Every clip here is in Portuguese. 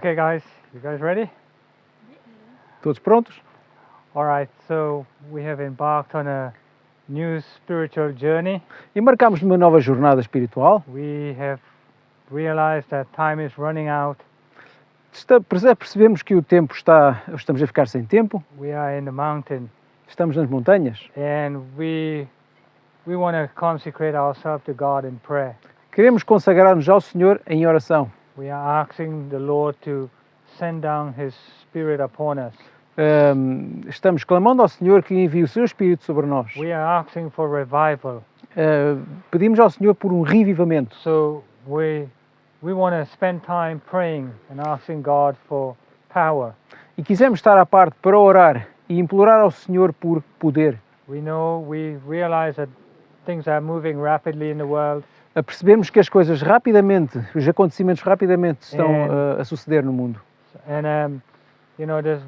Okay, guys, you guys ready? Todos prontos? All right, so we have embarked on a new spiritual journey. Embarcamos numa nova jornada espiritual. We have realized that time is running out. Percebemos que o tempo estamos a ficar sem tempo. We are in the mountain, Estamos nas montanhas. and we want to consecrate ourselves to God in prayer. Queremos consagrar-nos ao Senhor em oração. We are asking the Lord to send down His Spirit upon us. Estamos clamando ao Senhor que envie o seu Espírito sobre nós. We are asking for revival. Pedimos ao Senhor por um revivamento. So we want to spend time praying and asking God for power. E quisemos estar à parte para orar e implorar ao Senhor por poder. We realize that things are moving rapidly in the world. Percebemos que as coisas rapidamente, os acontecimentos rapidamente estão a suceder no mundo. And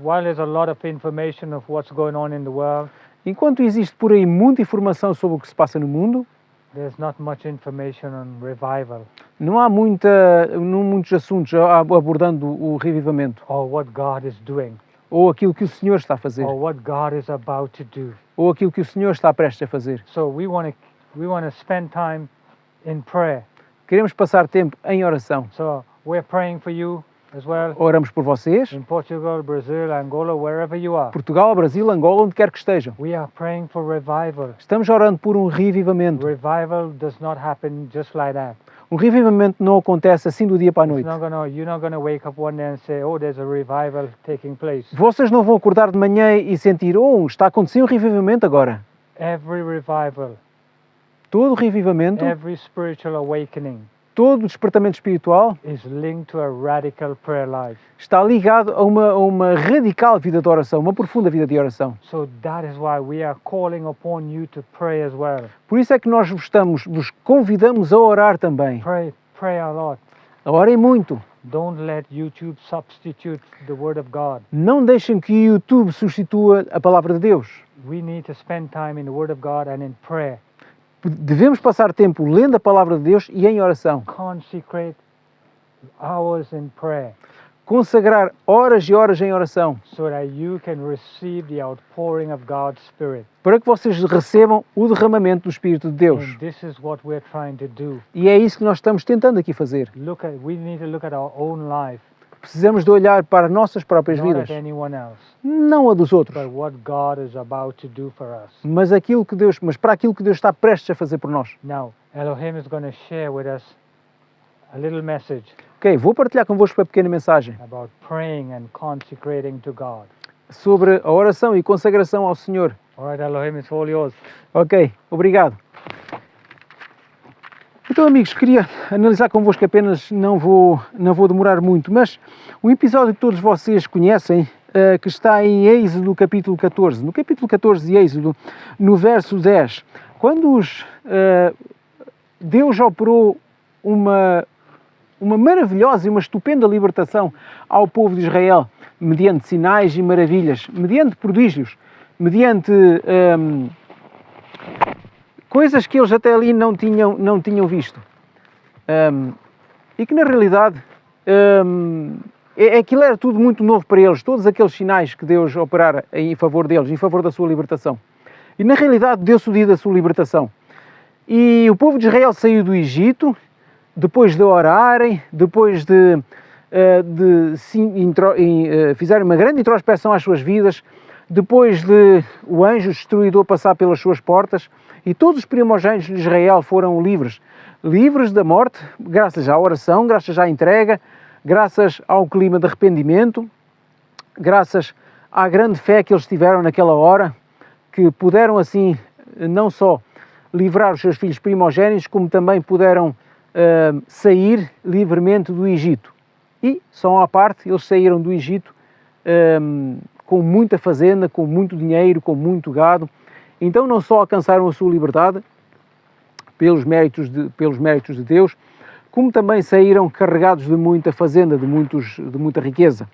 while there's a lot of information of what's going on in the world, Enquanto existe por aí muita informação sobre o que se passa no mundo, there's not much information on revival não há muitos assuntos abordando o revivamento, or what God is doing ou aquilo que o Senhor está a fazer, or what God is about to do. ou aquilo que o Senhor está prestes a fazer. So we want to spend time in prayer. Queremos passar tempo em oração. So we're praying for you as well Oramos por vocês, in Portugal, Brazil, Angola, wherever you are. Portugal, Brasil, Angola, onde quer que estejam. We are praying for revival. Estamos orando por um revivamento. Revival does not happen just like that. Um revivamento não acontece assim do dia para a noite. You're not gonna wake up one day and say, "Oh, there's a revival taking place." Vocês não vão acordar de manhã e sentir, está acontecendo um revivamento agora. Every revival, Todo revivamento, every spiritual awakening todo despertamento espiritual is linked to a radical prayer life. está ligado a uma radical vida de oração, uma profunda vida de oração. So that is why we are calling upon you to pray as well. Por isso é que nós vos convidamos a orar também. Pray a lot. Orem muito. Don't let YouTube substitute the Word of God. Não deixem que o YouTube substitua a palavra de Deus. We need to spend time in the Word of God and in prayer. Devemos passar tempo lendo a palavra de Deus e em oração. Consecrate hours in prayer Consagrar horas e horas em oração, so that you can receive the outpouring of God's Spirit. para que vocês recebam o derramamento do Espírito de Deus. And this is what we're trying to do. E é isso que nós estamos tentando aqui fazer. We need to look at our own life, Precisamos de olhar para as nossas próprias not vidas, at anyone else, não a dos outros, but what God is about to do for us. mas para aquilo que Deus está prestes a fazer por nós. Now, Elohim is going to share with us a little message Ok, vou partilhar convosco uma pequena mensagem about praying and consecrating to God. sobre a oração e consagração ao Senhor. All right, Elohim, it's all yours. Ok, obrigado. Então, amigos, queria analisar convosco apenas, não vou demorar muito, mas um episódio que todos vocês conhecem, que está em Êxodo capítulo 14. No capítulo 14 de Êxodo, no verso 10, quando Deus operou uma maravilhosa e uma estupenda libertação ao povo de Israel, mediante sinais e maravilhas, mediante prodígios, mediante coisas que eles até ali não tinham visto. E que na realidade aquilo era tudo muito novo para eles, todos aqueles sinais que Deus operara em favor deles, em favor da sua libertação. E na realidade deu-se o dia da sua libertação. E o povo de Israel saiu do Egito, depois de orarem, depois de fizerem uma grande introspeção às suas vidas, depois de o anjo destruidor passar pelas suas portas, e todos os primogênitos de Israel foram livres da morte, graças à oração, graças à entrega, graças ao clima de arrependimento, graças à grande fé que eles tiveram naquela hora, que puderam assim não só livrar os seus filhos primogênitos, como também puderam sair livremente do Egito. E, só à parte, eles saíram do Egito com muita fazenda, com muito dinheiro, com muito gado. Então não só alcançaram a sua liberdade pelos méritos de Deus, como também saíram carregados de muita fazenda, de muita riqueza.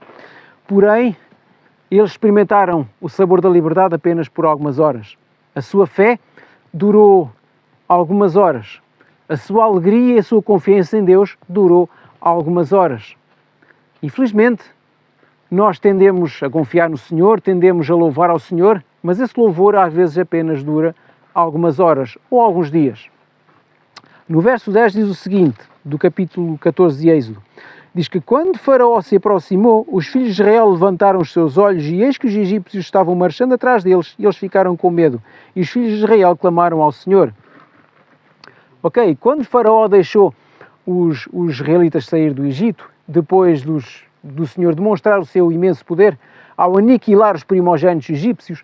Porém, eles experimentaram o sabor da liberdade apenas por algumas horas. A sua fé durou algumas horas. A sua alegria e a sua confiança em Deus durou algumas horas. Infelizmente, nós tendemos a confiar no Senhor, tendemos a louvar ao Senhor, mas esse louvor às vezes apenas dura algumas horas ou alguns dias. No verso 10 diz o seguinte, do capítulo 14 de Êxodo, diz que quando Faraó se aproximou, os filhos de Israel levantaram os seus olhos e eis que os egípcios estavam marchando atrás deles e eles ficaram com medo. E os filhos de Israel clamaram ao Senhor. Ok, quando Faraó deixou os israelitas sair do Egito, depois do Senhor demonstrar o seu imenso poder, ao aniquilar os primogénitos egípcios,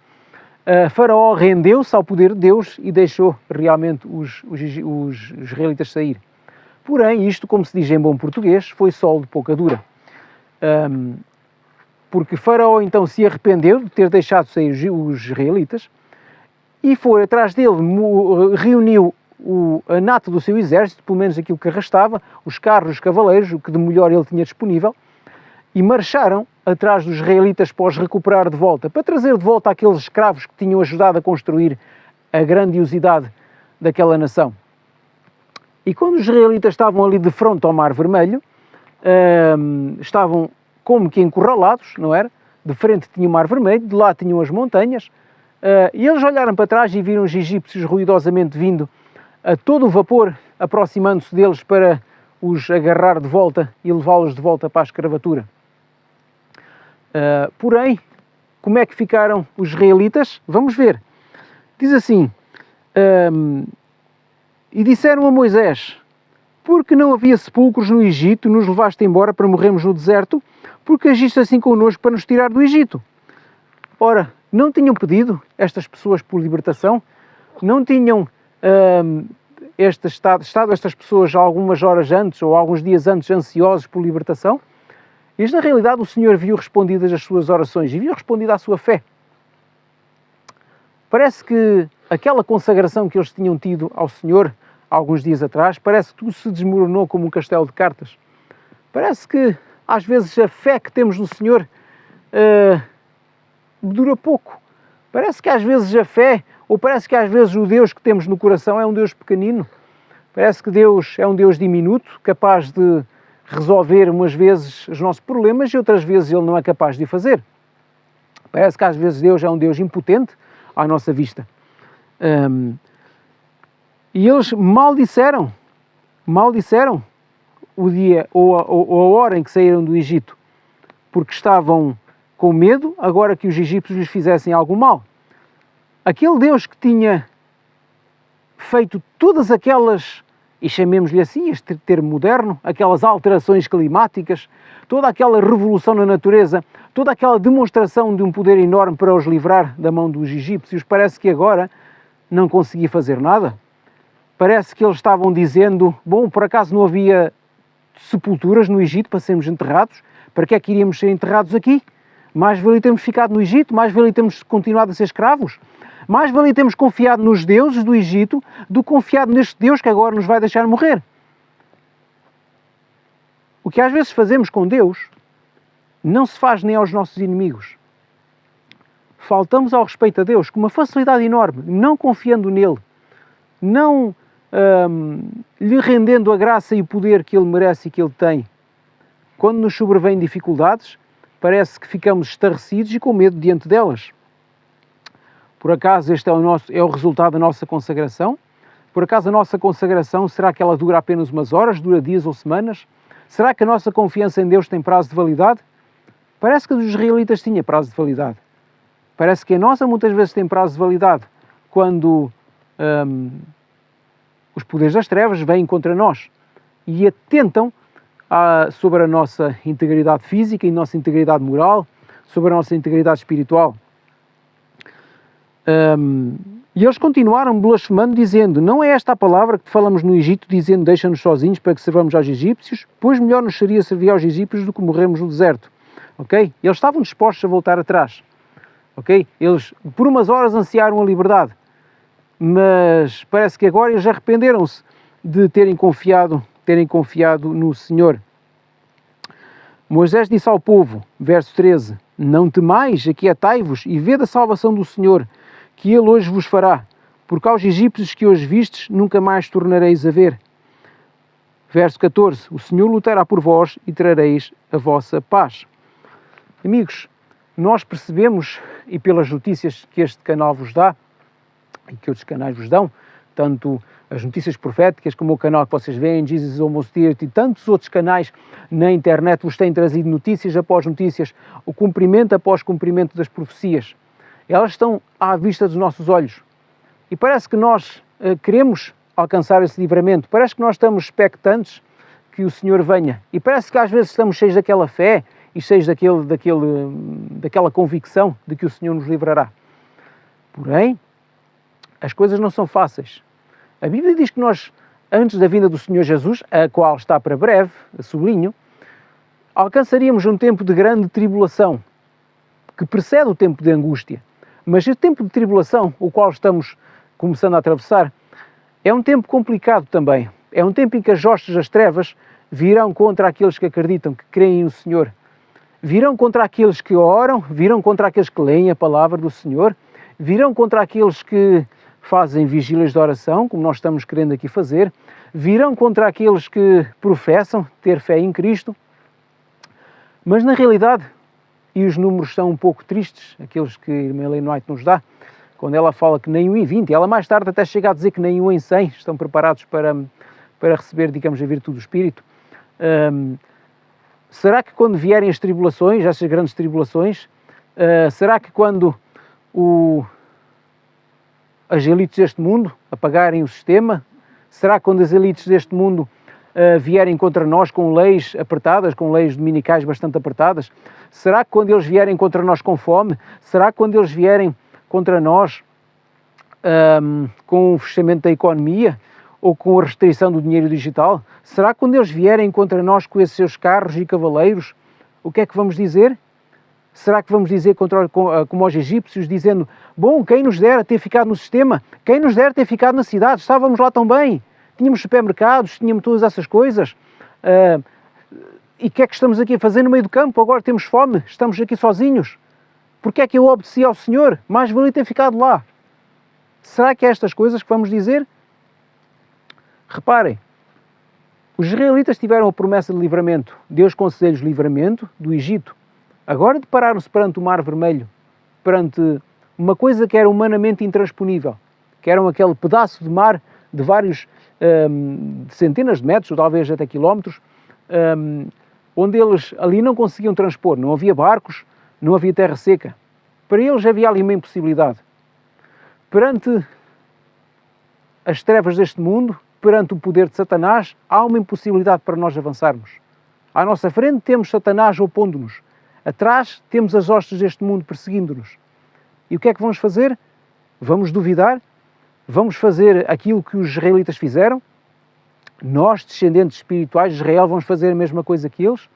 Faraó rendeu-se ao poder de Deus e deixou realmente os israelitas sair. Porém, isto, como se diz em bom português, foi sol de pouca dura. Porque Faraó então se arrependeu de ter deixado sair os israelitas e foi atrás dele, reuniu a nata do seu exército, pelo menos aquilo que arrastava, os carros, os cavaleiros, o que de melhor ele tinha disponível, e marcharam atrás dos israelitas para os recuperar de volta, para trazer de volta aqueles escravos que tinham ajudado a construir a grandiosidade daquela nação. E quando os israelitas estavam ali de frente ao Mar Vermelho, estavam como que encurralados, não era? De frente tinha o Mar Vermelho, de lá tinham as montanhas, e eles olharam para trás e viram os egípcios ruidosamente vindo a todo o vapor, aproximando-se deles para os agarrar de volta e levá-los de volta para a escravatura. Porém, como é que ficaram os israelitas? Vamos ver. Diz assim, e disseram a Moisés, porque não havia sepulcros no Egito, nos levaste embora para morrermos no deserto, porque agiste assim connosco para nos tirar do Egito. Ora, não tinham pedido estas pessoas por libertação? Não tinham estado estas pessoas algumas horas antes ou alguns dias antes ansiosos por libertação? Isto, na realidade, o Senhor viu respondidas as suas orações e viu respondida a sua fé. Parece que aquela consagração que eles tinham tido ao Senhor há alguns dias atrás, parece que tudo se desmoronou como um castelo de cartas. Parece que, às vezes, a fé que temos no Senhor dura pouco. Parece que, às vezes, a fé, ou parece que, às vezes, o Deus que temos no coração é um Deus pequenino. Parece que Deus é um Deus diminuto, capaz de resolver umas vezes os nossos problemas e outras vezes Ele não é capaz de o fazer. Parece que às vezes Deus é um Deus impotente à nossa vista. E eles maldisseram o dia ou a hora em que saíram do Egito, porque estavam com medo agora que os egípcios lhes fizessem algum mal. Aquele Deus que tinha feito todas aquelas, e chamemos-lhe assim, este termo moderno, aquelas alterações climáticas, toda aquela revolução na natureza, toda aquela demonstração de um poder enorme para os livrar da mão dos egípcios, parece que agora não conseguia fazer nada. Parece que eles estavam dizendo, bom, por acaso não havia sepulturas no Egito para sermos enterrados? Para que é que iríamos ser enterrados aqui? Mais valia termos ficado no Egito, mais valia termos continuado a ser escravos. Mais valia termos confiado nos deuses do Egito do que confiado neste Deus que agora nos vai deixar morrer. O que às vezes fazemos com Deus não se faz nem aos nossos inimigos. Faltamos ao respeito a Deus com uma facilidade enorme, não confiando nele, não lhe rendendo a graça e o poder que ele merece e que ele tem. Quando nos sobrevêm dificuldades, parece que ficamos estarrecidos e com medo diante delas. Por acaso este é o resultado da nossa consagração? Por acaso a nossa consagração, será que ela dura apenas umas horas, dura dias ou semanas? Será que a nossa confiança em Deus tem prazo de validade? Parece que a dos israelitas tinha prazo de validade. Parece que a nossa muitas vezes tem prazo de validade quando os poderes das trevas vêm contra nós e atentam sobre a nossa integridade física e nossa integridade moral, sobre a nossa integridade espiritual. E eles continuaram blasfemando, dizendo, não é esta a palavra que te falamos no Egito, dizendo, deixa-nos sozinhos para que servamos aos egípcios, pois melhor nos seria servir aos egípcios do que morrermos no deserto. Ok? Eles estavam dispostos a voltar atrás. Ok? Eles, por umas horas, ansiaram a liberdade. Mas parece que agora eles arrependeram-se de terem confiado no Senhor. Moisés disse ao povo, verso 13, não temais, aquietai-vos e vede a salvação do Senhor, que Ele hoje vos fará, porque aos egípcios que hoje vistes, nunca mais tornareis a ver. Verso 14, o Senhor lutará por vós e trareis a vossa paz. Amigos, nós percebemos, e pelas notícias que este canal vos dá, e que outros canais vos dão, tanto as notícias proféticas como o canal que vocês veem, Jesus Almost Theatre, e tantos outros canais na internet vos têm trazido notícias após notícias, o cumprimento após cumprimento das profecias. Elas estão à vista dos nossos olhos. E parece que nós queremos alcançar esse livramento, parece que nós estamos expectantes que o Senhor venha. E parece que às vezes estamos cheios daquela fé e cheios daquela convicção de que o Senhor nos livrará. Porém, as coisas não são fáceis. A Bíblia diz que nós, antes da vinda do Senhor Jesus, a qual está para breve, sublinho, alcançaríamos um tempo de grande tribulação, que precede o tempo de angústia. Mas esse tempo de tribulação, o qual estamos começando a atravessar, é um tempo complicado também. É um tempo em que as hostes das trevas virão contra aqueles que acreditam, que creem no Senhor. Virão contra aqueles que oram, virão contra aqueles que leem a palavra do Senhor, virão contra aqueles que fazem vigílias de oração, como nós estamos querendo aqui fazer, virão contra aqueles que professam ter fé em Cristo. Mas na realidade, e os números são um pouco tristes, aqueles que a irmã Ellen White nos dá, quando ela fala que nem 1 em 20, ela mais tarde até chega a dizer que nem 1 em 100 estão preparados para receber, digamos, a virtude do Espírito. Será que quando vierem as tribulações, essas grandes tribulações, será que quando as elites deste mundo apagarem o sistema, será que quando as elites deste mundo vierem contra nós com leis apertadas, com leis dominicais bastante apertadas, será que quando eles vierem contra nós com fome, será que quando eles vierem contra nós com o fechamento da economia ou com a restrição do dinheiro digital, será que quando eles vierem contra nós com esses seus carros e cavaleiros, o que é que vamos dizer? Será que vamos dizer como aos egípcios, dizendo, bom, quem nos dera ter ficado no sistema, quem nos dera ter ficado na cidade, estávamos lá tão bem, tínhamos supermercados, tínhamos todas essas coisas, e o que é que estamos aqui a fazer no meio do campo? Agora temos fome, estamos aqui sozinhos. Porque é que eu obedeci ao Senhor? Mais valia ter ficado lá. Será que é estas coisas que vamos dizer? Reparem, os israelitas tiveram a promessa de livramento. Deus concedeu-lhes livramento do Egito. Agora depararam-se perante o Mar Vermelho, perante uma coisa que era humanamente intransponível, que era aquele pedaço de mar de vários, de centenas de metros, ou talvez até quilómetros, onde eles ali não conseguiam transpor, não havia barcos, não havia terra seca. Para eles havia ali uma impossibilidade. Perante as trevas deste mundo, perante o poder de Satanás, há uma impossibilidade para nós avançarmos. À nossa frente temos Satanás opondo-nos. Atrás temos as hostes deste mundo perseguindo-nos. E o que é que vamos fazer? Vamos duvidar? Vamos fazer aquilo que os israelitas fizeram? Nós, descendentes espirituais de Israel, vamos fazer a mesma coisa que eles?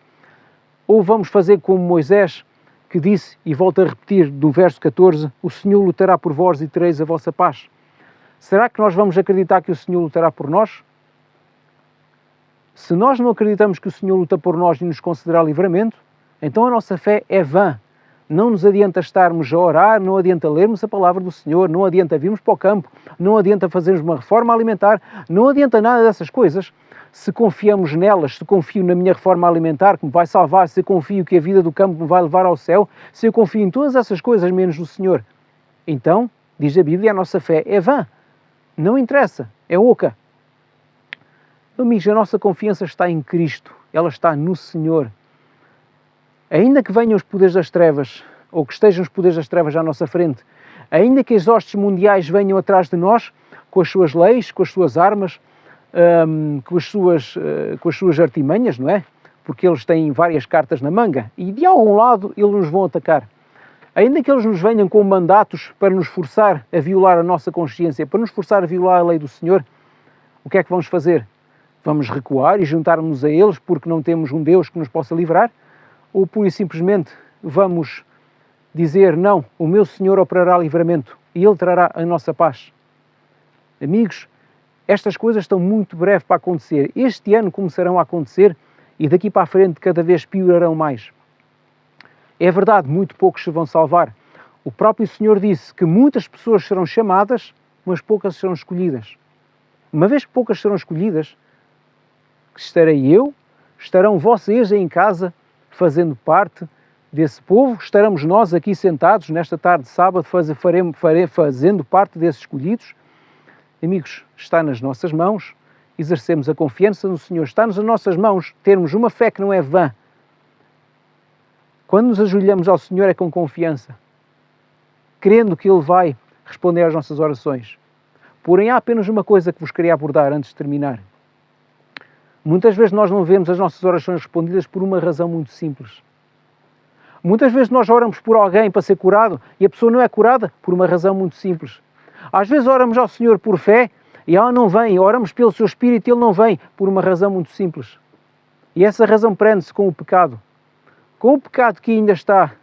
Ou vamos fazer como Moisés, que disse, e volto a repetir do verso 14, o Senhor lutará por vós e tereis a vossa paz. Será que nós vamos acreditar que o Senhor lutará por nós? Se nós não acreditamos que o Senhor luta por nós e nos concederá livramento, então a nossa fé é vã. Não nos adianta estarmos a orar, não adianta lermos a palavra do Senhor, não adianta virmos para o campo, não adianta fazermos uma reforma alimentar, não adianta nada dessas coisas. Se confiamos nelas, se confio na minha reforma alimentar que me vai salvar, se eu confio que a vida do campo me vai levar ao céu, se eu confio em todas essas coisas menos no Senhor, então, diz a Bíblia, a nossa fé é vã. Não interessa, é oca. Amigos, a nossa confiança está em Cristo, ela está no Senhor. Ainda que venham os poderes das trevas, ou que estejam os poderes das trevas à nossa frente, ainda que as hostes mundiais venham atrás de nós, com as suas leis, com as suas armas, com as suas artimanhas, não é? Porque eles têm várias cartas na manga e de algum lado eles nos vão atacar. Ainda que eles nos venham com mandatos para nos forçar a violar a nossa consciência, para nos forçar a violar a lei do Senhor, o que é que vamos fazer? Vamos recuar e juntar-nos a eles porque não temos um Deus que nos possa livrar? Ou pura e simplesmente vamos dizer, não, o meu Senhor operará livramento e Ele trará a nossa paz? Amigos, estas coisas estão muito breve para acontecer. Este ano começarão a acontecer e daqui para a frente cada vez piorarão mais. É verdade, muito poucos se vão salvar. O próprio Senhor disse que muitas pessoas serão chamadas, mas poucas serão escolhidas. Uma vez que poucas serão escolhidas, estarei eu, estarão vocês em casa fazendo parte desse povo, estaremos nós aqui sentados nesta tarde de sábado fazendo parte desses escolhidos. Amigos, está nas nossas mãos exercermos a confiança no Senhor, está nas nossas mãos termos uma fé que não é vã. Quando nos ajoelhamos ao Senhor é com confiança, crendo que Ele vai responder às nossas orações. Porém, há apenas uma coisa que vos queria abordar antes de terminar. Muitas vezes nós não vemos as nossas orações respondidas por uma razão muito simples. Muitas vezes nós oramos por alguém para ser curado e a pessoa não é curada por uma razão muito simples. Às vezes oramos ao Senhor por fé e ela não vem, oramos pelo seu Espírito e Ele não vem por uma razão muito simples. E essa razão prende-se com o pecado. Com o pecado que ainda está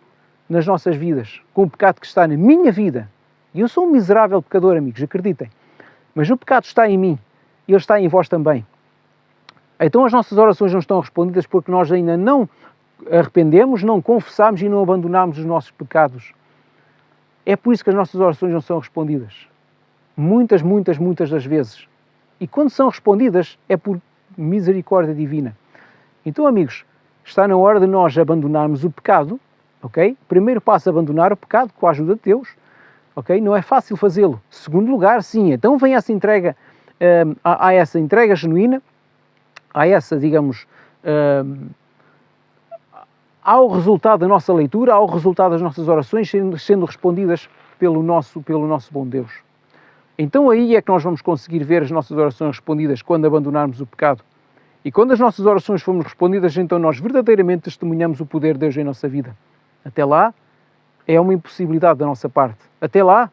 nas nossas vidas, com o pecado que está na minha vida. E eu sou um miserável pecador, amigos, acreditem. Mas o pecado está em mim e ele está em vós também. Então as nossas orações não estão respondidas porque nós ainda não arrependemos, não confessamos e não abandonamos os nossos pecados. É por isso que as nossas orações não são respondidas. Muitas das vezes. E quando são respondidas é por misericórdia divina. Então, amigos, está na hora de nós abandonarmos o pecado, ok? Primeiro passo, abandonar o pecado com a ajuda de Deus, ok? Não é fácil fazê-lo. Segundo lugar, sim, então vem essa entrega, há essa entrega genuína, há essa, digamos, há o resultado da nossa leitura, há o resultado das nossas orações sendo respondidas pelo nosso bom Deus. Então aí é que nós vamos conseguir ver as nossas orações respondidas quando abandonarmos o pecado. E quando as nossas orações formos respondidas, então nós verdadeiramente testemunhamos o poder de Deus em nossa vida. Até lá, é uma impossibilidade da nossa parte. Até lá,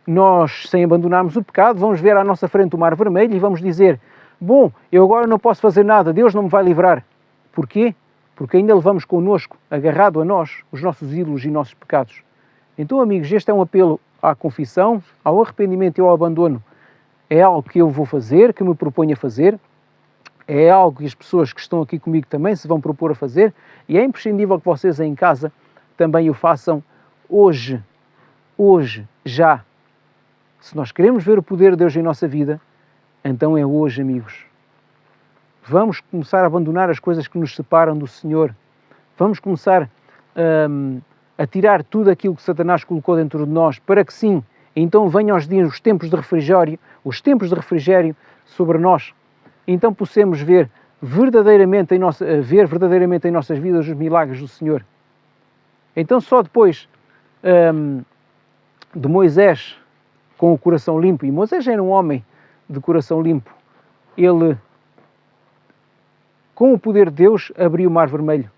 nós, sem abandonarmos o pecado, vamos ver à nossa frente o mar vermelho e vamos dizer: bom, eu agora não posso fazer nada, Deus não me vai livrar. Porquê? Porque ainda levamos connosco, agarrado a nós, os nossos ídolos e nossos pecados. Então, amigos, este é um apelo à confissão, ao arrependimento e ao abandono. É algo que eu vou fazer, que me proponho a fazer. É algo que as pessoas que estão aqui comigo também se vão propor a fazer. E é imprescindível que vocês em casa também o façam hoje. Hoje, já. Se nós queremos ver o poder de Deus em nossa vida, então é hoje, amigos. Vamos começar a abandonar as coisas que nos separam do Senhor. Vamos começar a tirar tudo aquilo que Satanás colocou dentro de nós, para que sim, então venham os dias, os tempos de refrigério sobre nós. Então possamos ver verdadeiramente em nossas vidas os milagres do Senhor. Então só depois de Moisés com o coração limpo, e Moisés era um homem de coração limpo, ele, com o poder de Deus, abriu o mar vermelho.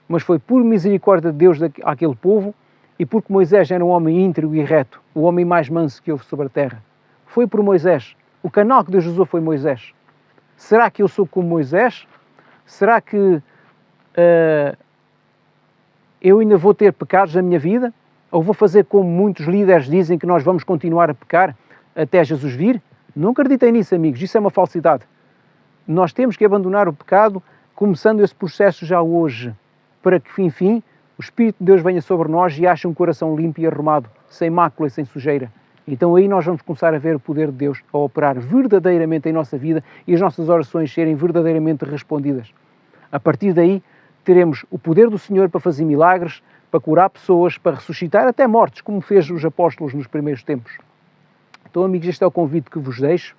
Mas foi por misericórdia de Deus àquele povo e porque Moisés era um homem íntegro e reto, o homem mais manso que houve sobre a terra. Foi por Moisés. O canal que Deus usou foi Moisés. Será que eu sou como Moisés? Será que eu ainda vou ter pecados na minha vida? Ou vou fazer como muitos líderes dizem que nós vamos continuar a pecar até Jesus vir? Não acreditem nisso, amigos. Isso é uma falsidade. Nós temos que abandonar o pecado, começando esse processo já hoje, para que, enfim, o Espírito de Deus venha sobre nós e ache um coração limpo e arrumado, sem mácula e sem sujeira. Então aí nós vamos começar a ver o poder de Deus a operar verdadeiramente em nossa vida e as nossas orações serem verdadeiramente respondidas. A partir daí, teremos o poder do Senhor para fazer milagres, para curar pessoas, para ressuscitar até mortos, como fez os apóstolos nos primeiros tempos. Então, amigos, este é o convite que vos deixo.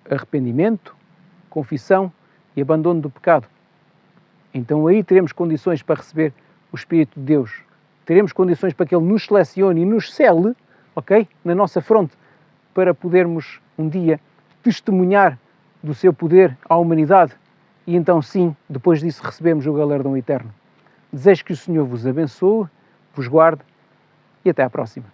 Arrependimento, confissão e abandono do pecado. Então aí teremos condições para receber o Espírito de Deus. Teremos condições para que Ele nos selecione e nos cele, ok? Na nossa fronte, para podermos um dia testemunhar do seu poder à humanidade e então sim, depois disso recebemos o galardão eterno. Desejo que o Senhor vos abençoe, vos guarde e até à próxima.